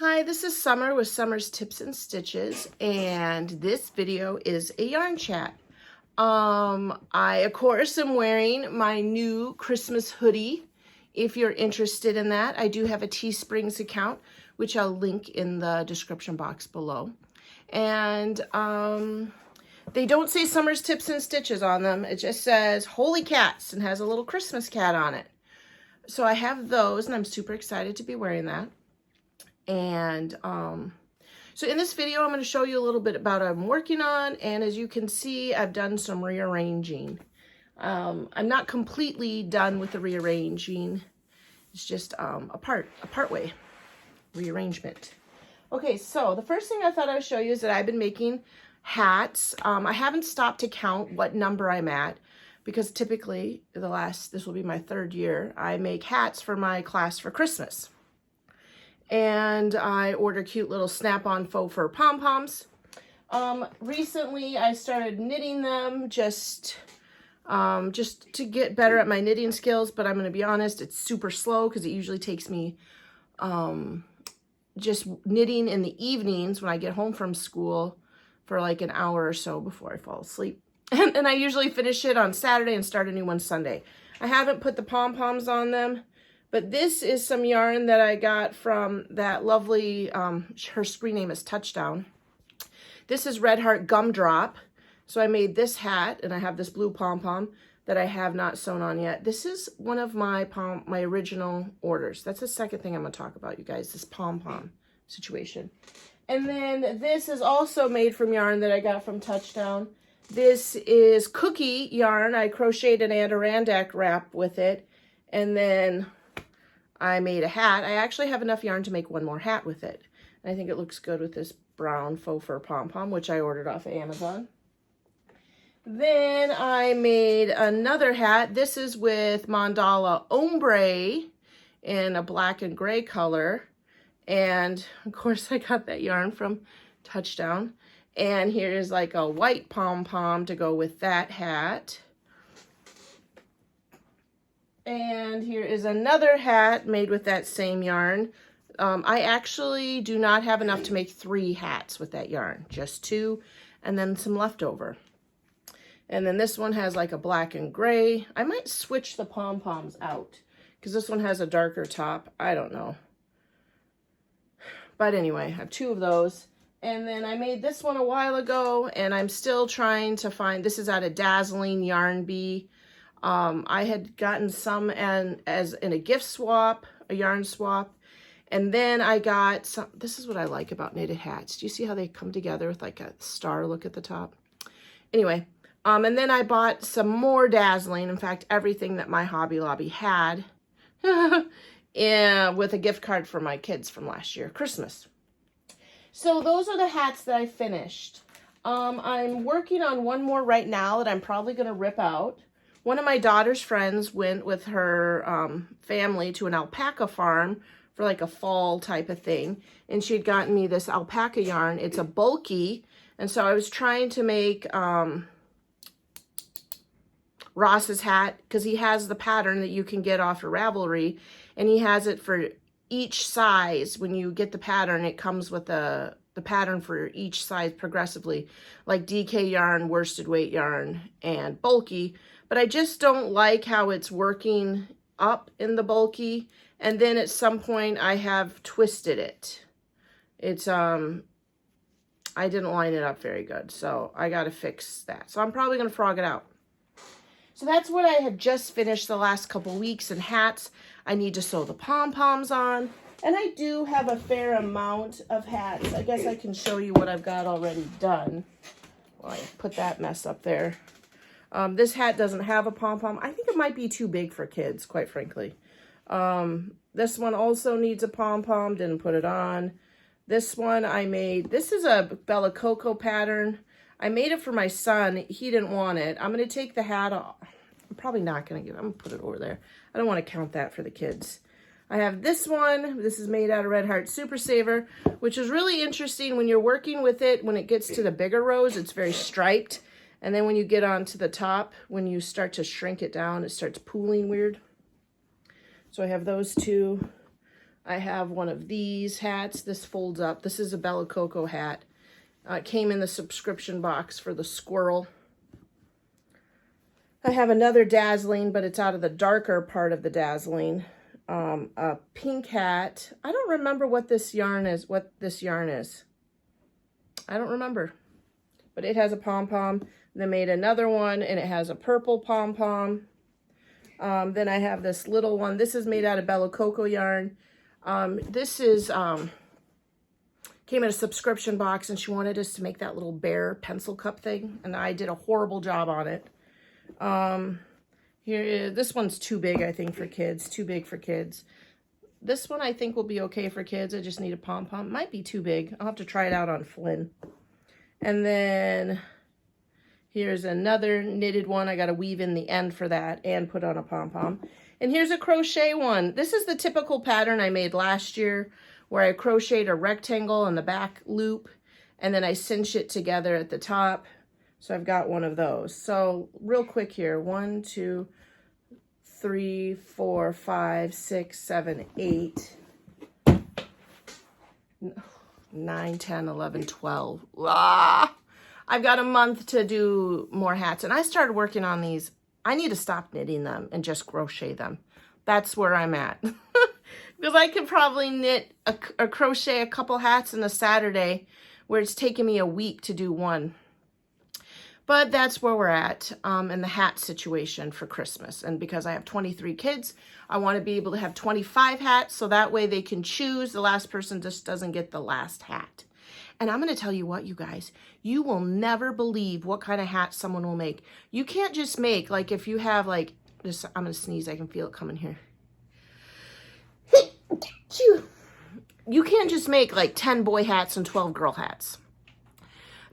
Hi, this is Summer with Summer's Tips and Stitches, and this video is a yarn chat. I, of course, am wearing my new Christmas hoodie. If you're interested in that, I do have a Teesprings account, which I'll link in the description box below. And they don't say Summer's Tips and Stitches on them. It just says Holy Cats and has a little Christmas cat on it. So I have those, and I'm super excited to be wearing that. And so in this video, I'm going to show you a little bit about what I'm working on. And as you can see, I've done some rearranging. I'm not completely done with the rearranging. It's just a part way rearrangement. Okay, so the first thing I thought I would show you is that I've been making hats. I haven't stopped to count what number I'm at because typically this will be my third year, I make hats for my class for Christmas. And I order cute little snap-on faux fur pom-poms. Recently, I started knitting them just to get better at my knitting skills. But I'm going to be honest, it's super slow because it usually takes me just knitting in the evenings when I get home from school for like an hour or so before I fall asleep. And I usually finish it on Saturday and start a new one Sunday. I haven't put the pom-poms on them. But this is some yarn that I got from that lovely, her screen name is Touchdown. This is Red Heart Gumdrop. So I made this hat, and I have this blue pom-pom that I have not sewn on yet. This is one of my original orders. That's the second thing I'm going to talk about, you guys, this pom-pom situation. And then this is also made from yarn that I got from Touchdown. This is cookie yarn. I crocheted an Adirondack wrap with it, and then I made a hat. I actually have enough yarn to make one more hat with it. And I think it looks good with this brown faux fur pom-pom, which I ordered off of Amazon. Then I made another hat. This is with Mandala Ombre in a black and gray color. And of course I got that yarn from Touchdown. And here is like a white pom-pom to go with that hat. And here is another hat made with that same yarn. I actually do not have enough to make 3 hats with that yarn, just 2, and then some leftover. And then this one has like a black and gray. I might switch the pom-poms out because this one has a darker top. I don't know. But anyway, I have 2 of those. And then I made this one a while ago, and I'm still trying to find, this is out of Dazzling Yarn Bee. I had gotten some as in a gift swap, a yarn swap, and then I got some. This is what I like about knitted hats. Do you see how they come together with like a star look at the top? Anyway, and then I bought some more Dazzling. In fact, everything that my Hobby Lobby had, yeah, with a gift card for my kids from last year, Christmas. So those are the hats that I finished. I'm working on one more right now that I'm probably going to rip out. One of my daughter's friends went with her family to an alpaca farm for like a fall type of thing. And she had gotten me this alpaca yarn. It's a bulky. And so I was trying to make Ross's hat because he has the pattern that you can get off of Ravelry. And he has it for each size. When you get the pattern, it comes with the pattern for each size progressively. Like DK yarn, worsted weight yarn, and bulky. But I just don't like how it's working up in the bulky. And then at some point I have twisted it. It's, I didn't line it up very good. So I got to fix that. So I'm probably going to frog it out. So that's what I had just finished the last couple weeks in hats. I need to sew the pom-poms on. And I do have a fair amount of hats. I guess I can show you what I've got already done. Well, I put that mess up there. This hat doesn't have a pom-pom. I think it might be too big for kids, quite frankly. This one also needs a pom-pom. Didn't put it on. This one I made. This is a Bella Coco pattern. I made it for my son. He didn't want it. I'm going to take the hat off. I'm probably not going to give it. I'm going to put it over there. I don't want to count that for the kids. I have this one. This is made out of Red Heart Super Saver, which is really interesting when you're working with it. When it gets to the bigger rows, it's very striped. And then when you get onto the top, when you start to shrink it down, it starts pooling weird. So I have those 2. I have one of these hats. This folds up. This is a Bella Coco hat. It came in the subscription box for the squirrel. I have another dazzling, but it's out of the darker part of the dazzling. A pink hat. I don't remember what this yarn is. I don't remember. But it has a pom-pom. They made another one, and it has a purple pom-pom. Then I have this little one. This is made out of Bella Coco yarn. This is came in a subscription box, and she wanted us to make that little bear pencil cup thing, and I did a horrible job on it. This one's too big, I think, for kids. Too big for kids. This one I think will be okay for kids. I just need a pom-pom. Might be too big. I'll have to try it out on Flynn. And then here's another knitted one. I got to weave in the end for that and put on a pom-pom. And here's a crochet one. This is the typical pattern I made last year, where I crocheted a rectangle on the back loop, and then I cinch it together at the top. So I've got one of those. So real quick here, 1, 2, 3, 4, 5, 6, 7, 8, 9, 10, 11, 12. Ah! I've got a month to do more hats, and I started working on these. I need to stop knitting them and just crochet them. That's where I'm at. Because I could probably knit or crochet a couple hats in a Saturday, where it's taking me a week to do one. But that's where we're at in the hat situation for Christmas. And because I have 23 kids, I want to be able to have 25 hats, so that way they can choose. The last person just doesn't get the last hat. And I'm going to tell you what, you guys, you will never believe what kind of hat someone will make. You can't just make, like, if you have, like, this, I'm going to sneeze. I can feel it coming here. You can't just make, like, 10 boy hats and 12 girl hats.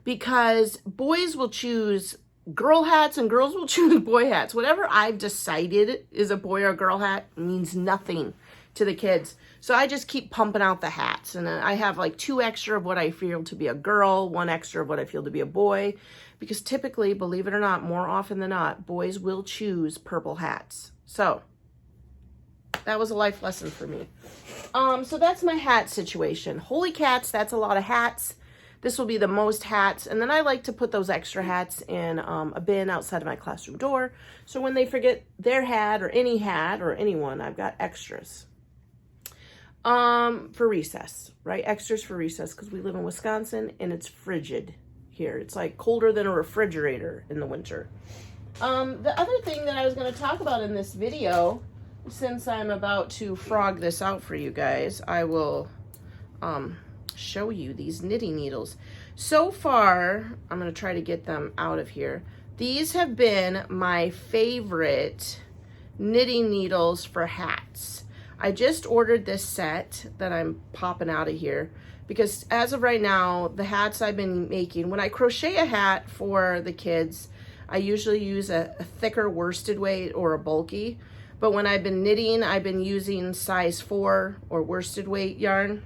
Because boys will choose girl hats and girls will choose boy hats. Whatever I've decided is a boy or girl hat means nothing to the kids. So I just keep pumping out the hats. And I have like 2 extra of what I feel to be a girl, 1 extra of what I feel to be a boy. Because typically, believe it or not, more often than not, boys will choose purple hats. So that was a life lesson for me. So that's my hat situation. Holy cats, that's a lot of hats. This will be the most hats, and then I like to put those extra hats in a bin outside of my classroom door, so when they forget their hat or anyone, I've got extras for recess, right? Extras for recess, because we live in Wisconsin, and it's frigid here. It's like colder than a refrigerator in the winter. The other thing that I was going to talk about in this video, since I'm about to frog this out for you guys, I will show you these knitting needles. So far, I'm going to try to get them out of here. These have been my favorite knitting needles for hats. I just ordered this set that I'm popping out of here because as of right now, the hats I've been making, when I crochet a hat for the kids, I usually use a thicker worsted weight or a bulky. But when I've been knitting, I've been using size 4 or worsted weight yarn.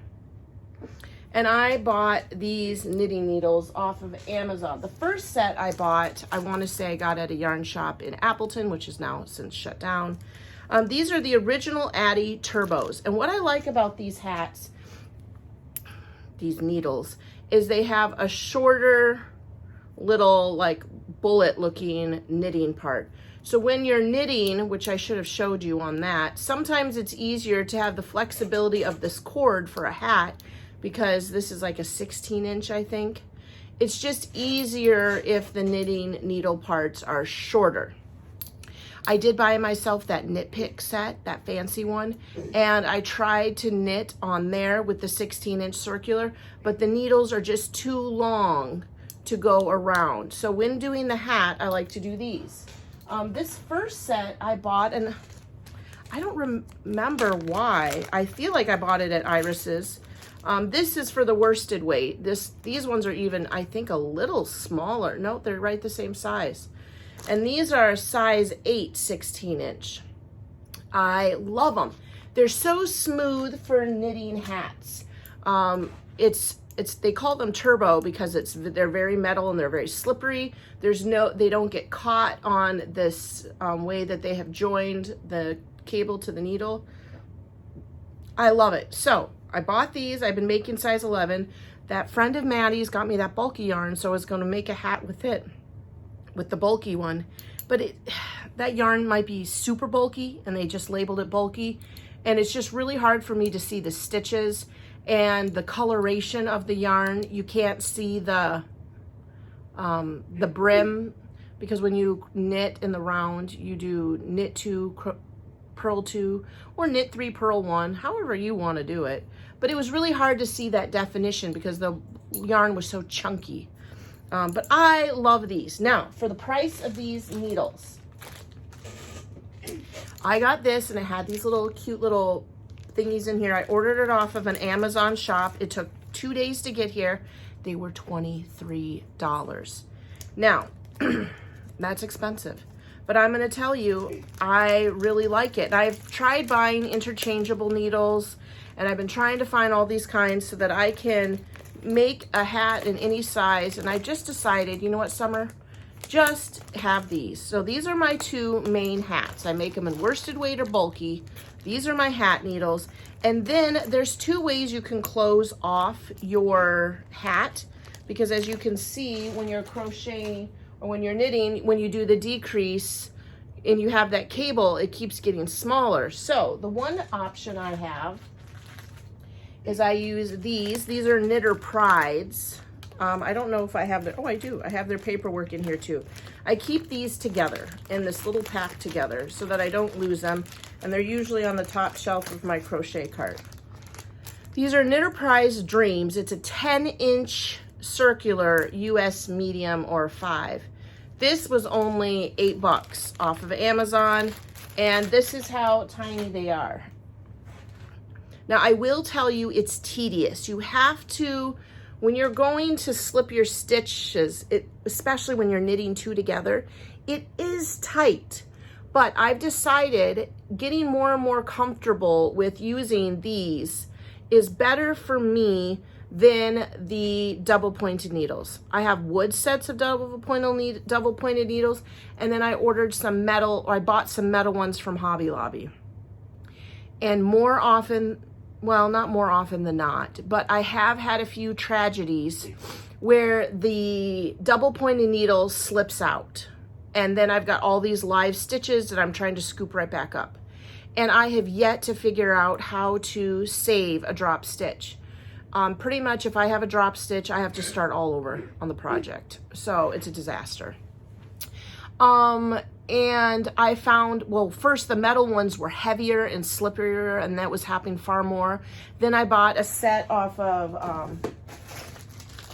And I bought these knitting needles off of Amazon. The first set I bought, I want to say I got at a yarn shop in Appleton, which is now since shut down. These are the original Addi Turbos. And what I like about these hats, these needles, is they have a shorter little like bullet looking knitting part. So when you're knitting, which I should have showed you on that, sometimes it's easier to have the flexibility of this cord for a hat, because this is like a 16-inch, I think. It's just easier if the knitting needle parts are shorter. I did buy myself that knit pick set, that fancy one, and I tried to knit on there with the 16-inch circular, but the needles are just too long to go around. So when doing the hat, I like to do these. This first set I bought, and I don't remember why. I feel like I bought it at Iris's. This is for the worsted weight. These ones are even, I think, a little smaller. No, they're right the same size. And these are size 8 16-inch. I love them. They're so smooth for knitting hats. They call them turbo because they're very metal and they're very slippery. They don't get caught on this way that they have joined the cable to the needle. I love it. So I bought these. I've been making size 11. That friend of Maddie's got me that bulky yarn, so I was going to make a hat with it, with the bulky one. But that yarn might be super bulky, and they just labeled it bulky. And it's just really hard for me to see the stitches and the coloration of the yarn. You can't see the brim, because when you knit in the round, you do knit 2, purl 2, or knit 3, purl 1, however you want to do it. But it was really hard to see that definition because the yarn was so chunky. But I love these. Now, for the price of these needles, I got this, and it had these little cute little thingies in here. I ordered it off of an Amazon shop. It took 2 days to get here. They were $23. Now, that's expensive. But I'm going to tell you, I really like it. I've tried buying interchangeable needles, and I've been trying to find all these kinds so that I can make a hat in any size. And I just decided, you know what, Summer? Just have these. So these are my 2 main hats. I make them in worsted weight or bulky. These are my hat needles. And then there's 2 ways you can close off your hat, because as you can see, when you're crocheting or when you're knitting, when you do the decrease and you have that cable, it keeps getting smaller. So the one option I have is I use these. These are Knitter Prides. I don't know if I have their, oh, I do. I have their paperwork in here too. I keep these together in this little pack together so that I don't lose them. And they're usually on the top shelf of my crochet cart. These are Knitter Prize Dreams. It's a 10-inch circular US medium or 5. This was only $8 off of Amazon. And this is how tiny they are. Now, I will tell you, it's tedious. You have to, when you're going to slip your stitches, especially when you're knitting 2 together, it is tight. But I've decided getting more and more comfortable with using these is better for me than the double pointed needles. I have wood sets of double pointed needles, and then I ordered some metal, or I bought some metal ones from Hobby Lobby. And more often, well, not more often than not, but I have had a few tragedies where the double pointed needle slips out. And then I've got all these live stitches that I'm trying to scoop right back up. And I have yet to figure out how to save a drop stitch. Pretty much if I have a drop stitch, I have to start all over on the project. So it's a disaster. And I found, well, first the metal ones were heavier and slipperier, and that was happening far more. Then I bought a set off of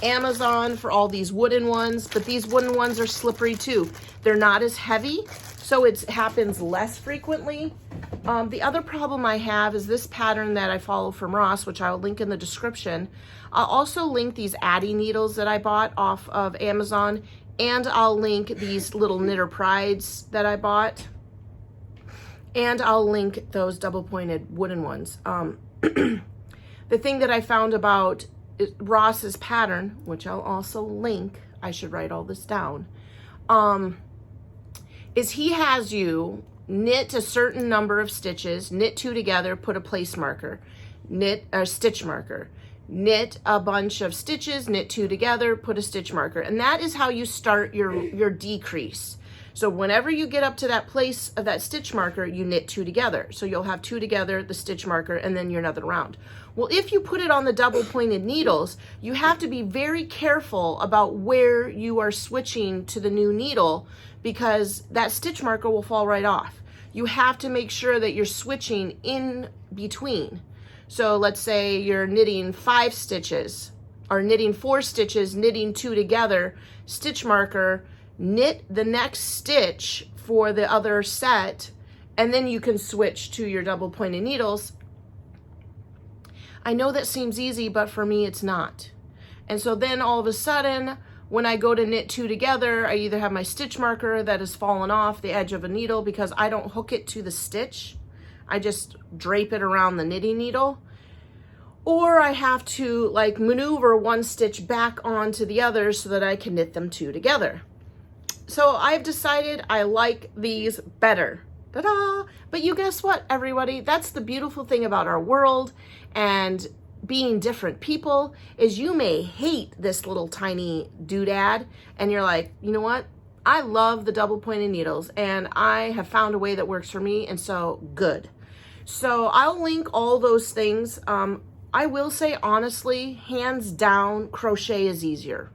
Amazon for all these wooden ones, but these wooden ones are slippery too. They're not as heavy, so it happens less frequently. The other problem I have is this pattern that I follow from Ross, which I'll link in the description. I'll also link these Addi needles that I bought off of Amazon, and I'll link these little Knitter Prides that I bought, and I'll link those double pointed wooden ones. The thing that I found about Ross's pattern, which I'll also link, I should write all this down, is he has you knit a certain number of stitches, knit 2 together, put a place marker, knit a stitch marker, knit a bunch of stitches, knit 2 together, put a stitch marker. And that is how you start your decrease. So whenever you get up to that place of that stitch marker, you knit 2 together. So you'll have 2 together, the stitch marker, and then your another round. Well, if you put it on the double pointed needles, you have to be very careful about where you are switching to the new needle, because that stitch marker will fall right off. You have to make sure that you're switching in between. So let's say you're knitting 5 stitches, or knitting 4 stitches, knitting 2 together, stitch marker, knit the next stitch for the other set, and then you can switch to your double pointed needles. I know that seems easy, but for me it's not. And so then all of a sudden, when I go to knit 2 together, I either have my stitch marker that has fallen off the edge of a needle because I don't hook it to the stitch. I just drape it around the knitting needle. Or I have to like maneuver one stitch back onto the other so that I can knit them 2 together. So I've decided I like these better. Ta-da! But you guess what, everybody? That's the beautiful thing about our world and being different people is you may hate this little tiny doodad and you're like, you know what? I love the double pointed needles and I have found a way that works for me, and so good. So I'll link all those things. I will say honestly, hands down, crochet is easier.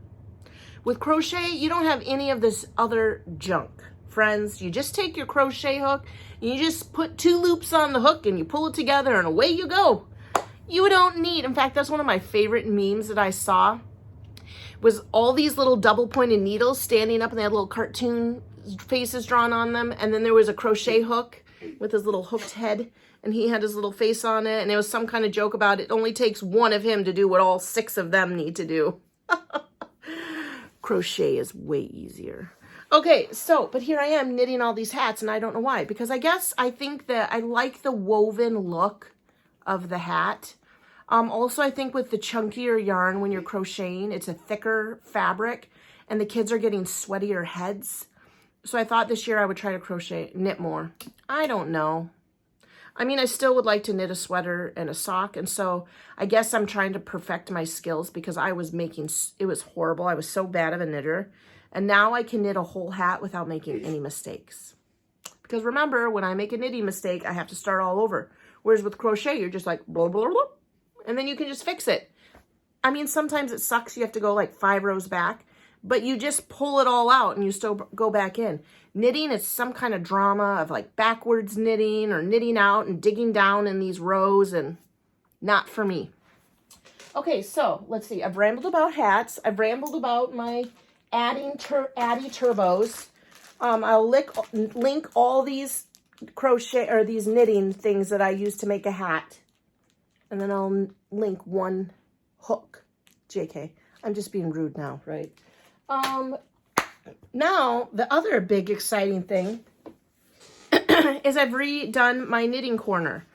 With crochet, you don't have any of this other junk. Friends, you just take your crochet hook, and you just put 2 loops on the hook and you pull it together and away you go. You don't need, in fact, that's one of my favorite memes that I saw, was all these little double pointed needles standing up and they had little cartoon faces drawn on them. And then there was a crochet hook with his little hooked head and he had his little face on it. And there was some kind of joke about it only takes one of him to do what all 6 of them need to do. Crochet is way easier. Okay, so, but here I am knitting all these hats and I don't know why, because I think that I like the woven look of the hat. Also, I think with the chunkier yarn when you're crocheting, it's a thicker fabric and the kids are getting sweatier heads. So I thought this year I would try to knit more. I don't know. I mean, I still would like to knit a sweater and a sock. And so I guess I'm trying to perfect my skills because it was horrible. I was so bad of a knitter. And now I can knit a whole hat without making any mistakes. Because remember, when I make a knitting mistake, I have to start all over. Whereas with crochet, you're just like, blah, blah, blah, and then you can just fix it. I mean, sometimes it sucks. You have to go like 5 rows back, but you just pull it all out and you still go back in. Knitting is some kind of drama of like backwards knitting or knitting out and digging down in these rows, and not for me. Okay, so let's see. I've rambled about hats. I've rambled about my Addi Turbos. I'll link all these crochet or these knitting things that I use to make a hat. And then I'll link one hook. JK, I'm just being rude now, right? Now, the other big exciting thing is I've redone my knitting corner,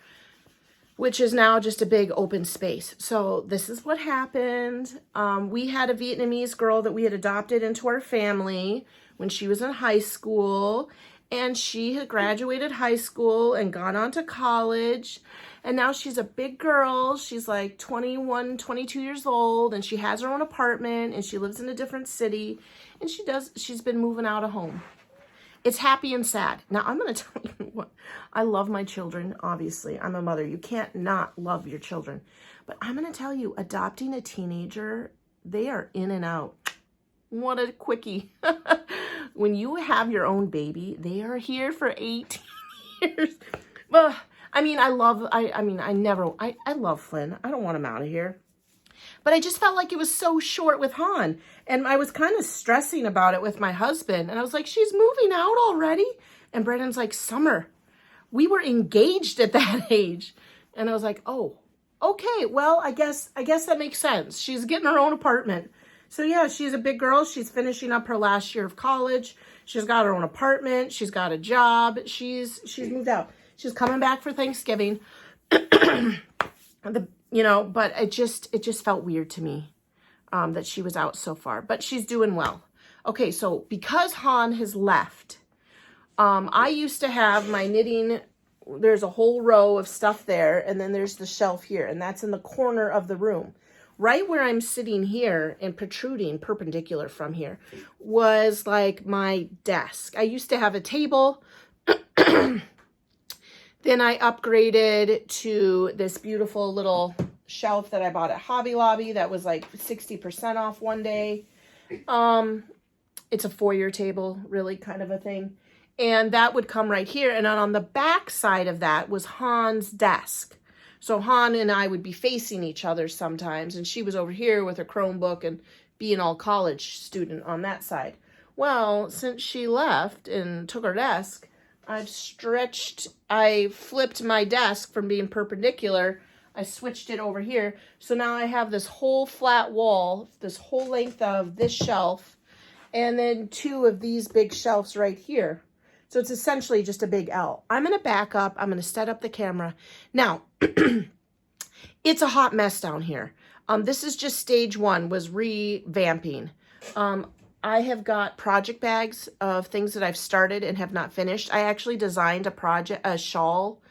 which is now just a big open space. So this is what happened. We had a Vietnamese girl that we had adopted into our family when she was in high school. And she had graduated high school and gone on to college. And now she's a big girl. She's like 21, 22 years old. And she has her own apartment. And she lives in a different city. And she's been moving out of home. It's happy and sad. Now, I'm going to tell you what. I love my children, obviously. I'm a mother. You can't not love your children. But I'm going to tell you, adopting a teenager, they are in and out. What a quickie. When you have your own baby, they are here for 18 years. Well, I mean, I love Flynn. I don't want him out of here. But I just felt like it was so short with Han. And I was kind of stressing about it with my husband. And I was like, she's moving out already? And Brandon's like, Summer, we were engaged at that age. And I was like, oh, okay, well, I guess that makes sense. She's getting her own apartment. So yeah, she's a big girl. She's finishing up her last year of college. She's got her own apartment. She's got a job. She's moved out. She's coming back for Thanksgiving. But it just felt weird to me that she was out so far. But she's doing well. Okay, so because Han has left, I used to have my knitting. There's a whole row of stuff there, and then there's the shelf here, and that's in the corner of the room. Right where I'm sitting here and protruding perpendicular from here was like my desk. I used to have a table. Then I upgraded to this beautiful little shelf that I bought at Hobby Lobby that was like 60% off one day. It's a foyer table, really kind of a thing. And that would come right here. And then on the back side of that was Han's desk. So Han and I would be facing each other sometimes, and she was over here with her Chromebook and being all college student on that side. Well, since she left and took her desk, I flipped my desk from being perpendicular. I switched it over here. So now I have this whole flat wall, this whole length of this shelf, and then 2 of these big shelves right here. So it's essentially just a big L. I'm going to back up. I'm going to set up the camera. Now, it's a hot mess down here. This is just stage 1, was revamping. I have got project bags of things that I've started and have not finished. I actually designed a shawl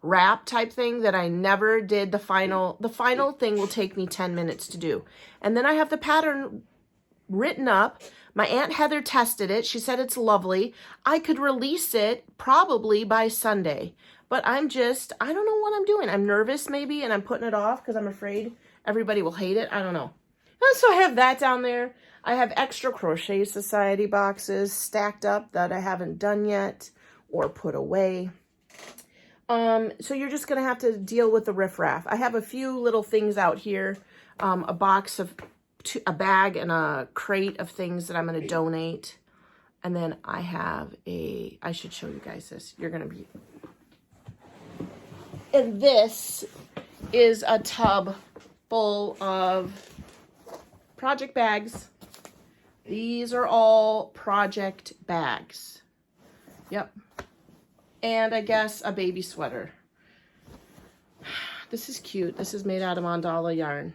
wrap type thing that I never did the final thing will take me 10 minutes to do. And then I have the pattern written up. My Aunt Heather tested it. She said it's lovely. I could release it probably by Sunday, but I don't know what I'm doing. I'm nervous maybe, and I'm putting it off because I'm afraid everybody will hate it. I don't know. And so I have that down there. I have extra Crochet Society boxes stacked up that I haven't done yet or put away. So you're just going to have to deal with the riffraff. I have a few little things out here, a bag and a crate of things that I'm going to donate. And then I have I should show you guys this. You're going to be, and this is a tub full of project bags. These are all project bags. Yep. And I guess a baby sweater. This is cute. This is made out of mandala yarn.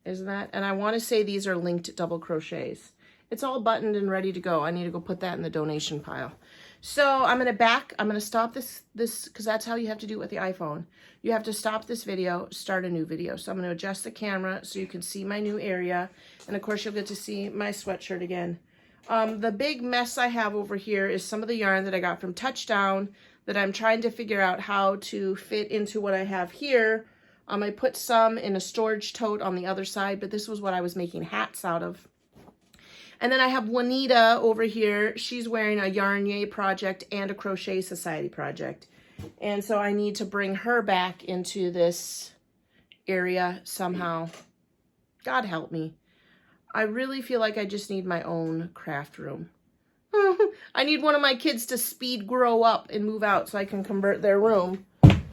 Isn't that? And I want to say these are linked double crochets. It's all buttoned and ready to go. I need to go put that in the donation pile. So I'm going to stop this because that's how you have to do it with the iPhone. You have to stop this video, start a new video. So I'm going to adjust the camera so you can see my new area. And of course you'll get to see my sweatshirt again. The big mess I have over here is some of the yarn that I got from Touchdown that I'm trying to figure out how to fit into what I have here. I put some in a storage tote on the other side, but this was what I was making hats out of. And then I have Juanita over here. She's wearing a Yarn Yay project and a Crochet Society project. And so I need to bring her back into this area somehow. God help me. I really feel like I just need my own craft room. I need one of my kids to speed grow up and move out so I can convert their room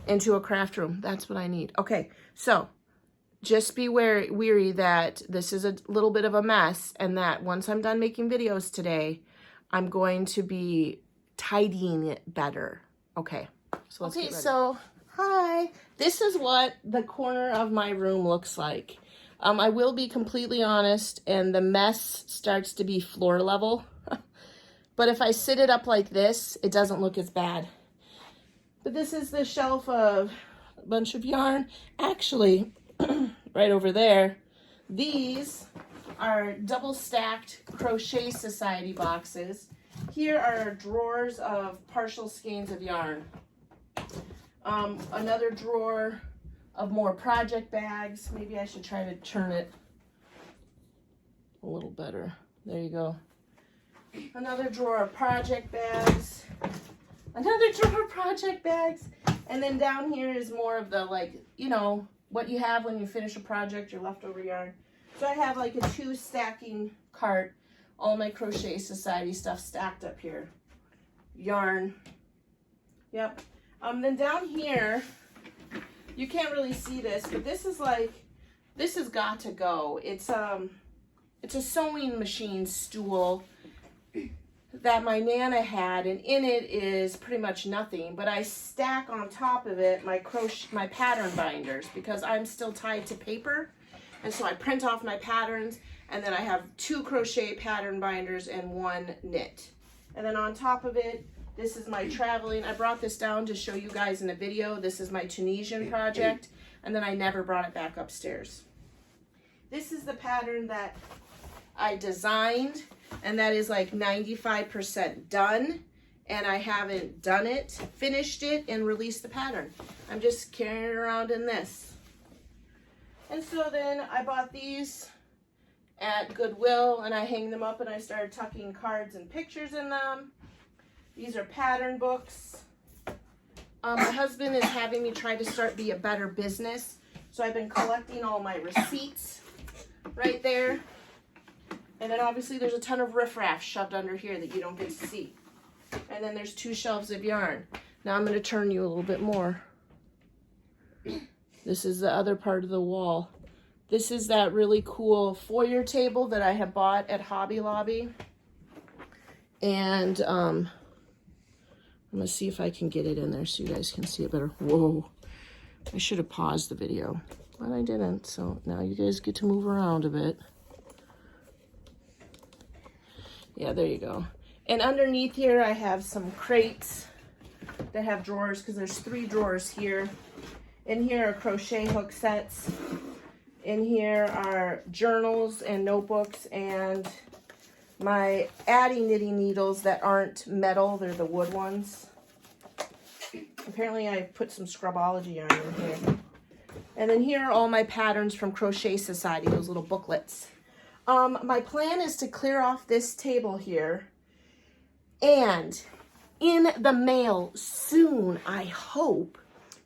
into a craft room. That's what I need. Okay, so just be weary that this is a little bit of a mess and that once I'm done making videos today, I'm going to be tidying it better. Okay, so let's get ready. So hi, this is what the corner of my room looks like. I will be completely honest, and the mess starts to be floor level. But if I sit it up like this, it doesn't look as bad. But this is the shelf of a bunch of yarn. Actually, right over there, these are double stacked Crochet Society boxes. Here are drawers of partial skeins of yarn. Another drawer of more project bags. Maybe I should try to turn it a little better. There you go. Another drawer of project bags. Another drawer of project bags. And then down here is more of the, like, you know, what you have when you finish a project, your leftover yarn. So I have like a 2 stacking cart. All my Crochet Society stuff stacked up here. Yarn. Yep. Then down here, you can't really see this, but this is like, this has got to go. It's a sewing machine stool that my Nana had, and in it is pretty much nothing, but I stack on top of it my pattern binders because I'm still tied to paper, and so I print off my patterns, and then I have 2 crochet pattern binders and 1 knit. And then on top of it, this is my traveling. I brought this down to show you guys in a video. This is my Tunisian project, and then I never brought it back upstairs. This is the pattern that I designed, and that is like 95% done, and I haven't done it, finished it, and released the pattern. I'm just carrying it around in this. And so then I bought these at Goodwill, and I hang them up, and I started tucking cards and pictures in them. These are pattern books. My husband is having me try to be a better business, so I've been collecting all my receipts right there. And then obviously there's a ton of riffraff shoved under here that you don't get to see. And then there's 2 shelves of yarn. Now I'm going to turn you a little bit more. This is the other part of the wall. This is that really cool foyer table that I have bought at Hobby Lobby. And I'm going to see if I can get it in there so you guys can see it better. Whoa. I should have paused the video, but I didn't. So now you guys get to move around a bit. Yeah, there you go. And underneath here, I have some crates that have drawers, because there's 3 drawers here. In here are crochet hook sets. In here are journals and notebooks and my Addi knitting needles that aren't metal. They're the wood ones. Apparently I put some Scrubology on in here. And then here are all my patterns from Crochet Society, those little booklets. My plan is to clear off this table here, and in the mail soon, I hope,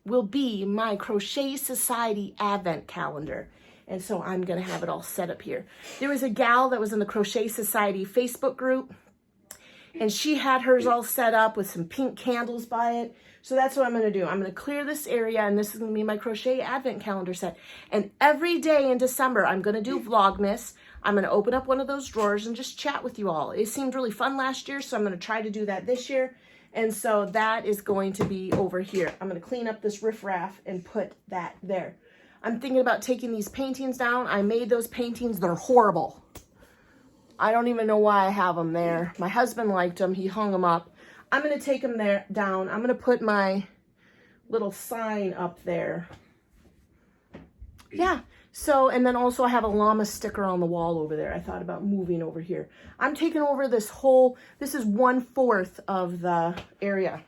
will be my Crochet Society Advent calendar. And so I'm going to have it all set up here. There was a gal that was in the Crochet Society Facebook group, and she had hers all set up with some pink candles by it. So that's what I'm going to do. I'm going to clear this area, and this is going to be my Crochet Advent calendar set. And every day in December, I'm going to do Vlogmas. I'm going to open up one of those drawers and just chat with you all. It seemed really fun last year, so I'm going to try to do that this year. And so that is going to be over here. I'm going to clean up this riffraff and put that there. I'm thinking about taking these paintings down. I made those paintings. They're horrible. I don't even know why I have them there. My husband liked them. He hung them up. I'm going to take them there down. I'm going to put my little sign up there. Yeah. So, and then also I have a llama sticker on the wall over there. I thought about moving over here. I'm taking over this whole, this is 1/4 of the area.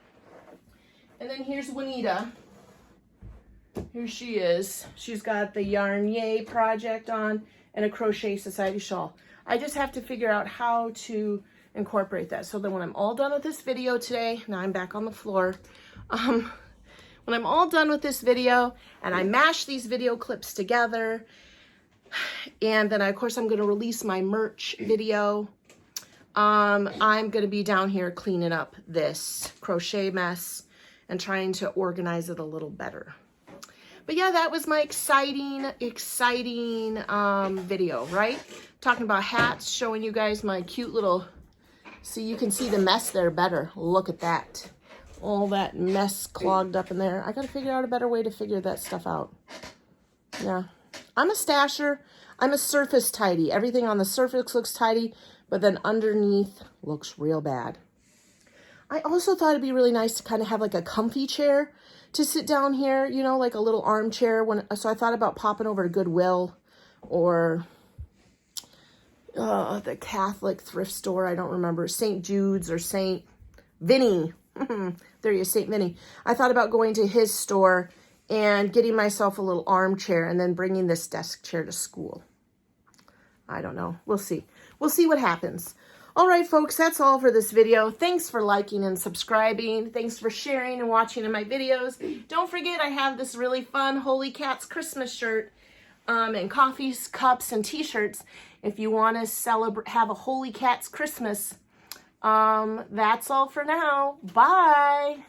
And then here's Juanita. Here she is. She's got the Yarn Yay project on and a Crochet Society shawl. I just have to figure out how to incorporate that. So then when I'm all done with this video today, now I'm back on the floor. When I'm all done with this video and I mash these video clips together, and then of course I'm going to release my merch video, I'm going to be down here cleaning up this crochet mess and trying to organize it a little better. But yeah, that was my exciting video, right? Talking about hats, showing you guys my cute little, so you can see the mess there better. Look at that. All that mess clogged up in there. I got to figure out a better way to figure that stuff out. Yeah. I'm a stasher. I'm a surface tidy. Everything on the surface looks tidy, but then underneath looks real bad. I also thought it'd be really nice to kind of have like a comfy chair to sit down here, you know, like a little armchair. So I thought about popping over to Goodwill or the Catholic thrift store. I don't remember. St. Jude's or St. Vinny. There you go, St. Vinny. I thought about going to his store and getting myself a little armchair and then bringing this desk chair to school. I don't know. We'll see. We'll see what happens. All right, folks, that's all for this video. Thanks for liking and subscribing. Thanks for sharing and watching in my videos. Don't forget, I have this really fun Holy Cats Christmas shirt and coffees, cups, and t-shirts. If you want to celebrate, have a Holy Cats Christmas. That's all for now. Bye.